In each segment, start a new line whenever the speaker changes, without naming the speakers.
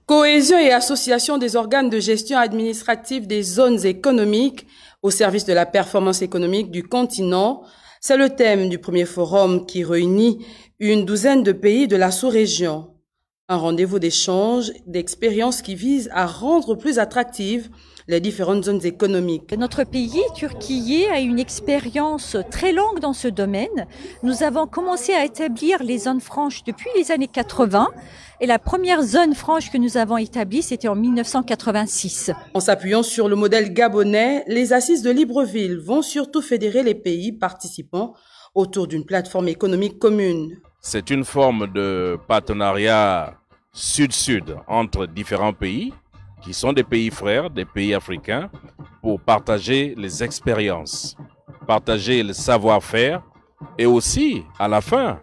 Cohésion et association des organes de gestion administrative des zones économiques au service de la performance économique du continent, c'est le thème du premier forum qui réunit une douzaine de pays de la sous-région. Un rendez-vous d'échange, d'expériences qui vise à rendre plus attractives les différentes zones économiques.
Notre pays, Turquie, a une expérience très longue dans ce domaine. Nous avons commencé à établir les zones franches depuis les années 80 et la première zone franche que nous avons établie, c'était en 1986.
En s'appuyant sur le modèle gabonais, les assises de Libreville vont surtout fédérer les pays participants autour d'une plateforme économique commune.
C'est une forme de partenariat sud-sud entre différents pays qui sont des pays frères, des pays africains, pour partager les expériences, partager le savoir-faire et aussi, à la fin,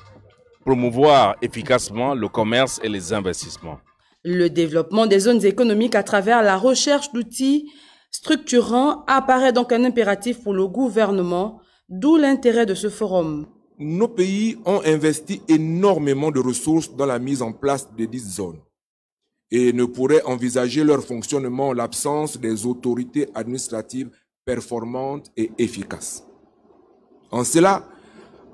promouvoir efficacement le commerce et les investissements.
Le développement des zones économiques à travers la recherche d'outils structurants apparaît donc un impératif pour le gouvernement, d'où l'intérêt de ce forum.
Nos pays ont investi énormément de ressources dans la mise en place de 10 zones et ne pourraient envisager leur fonctionnement en l'absence des autorités administratives performantes et efficaces. En cela,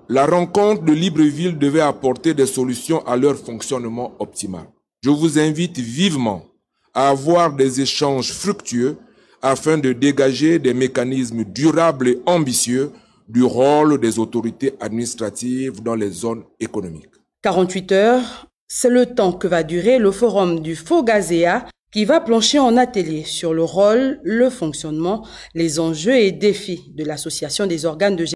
la rencontre de Libreville devait apporter des solutions à leur fonctionnement optimal. Je vous invite vivement à avoir des échanges fructueux afin de dégager des mécanismes durables et ambitieux du rôle des autorités administratives dans les zones économiques.
48 heures, c'est le temps que va durer le forum du FOGASEA qui va plancher en atelier sur le rôle, le fonctionnement, les enjeux et défis de l'association des organes de gestion.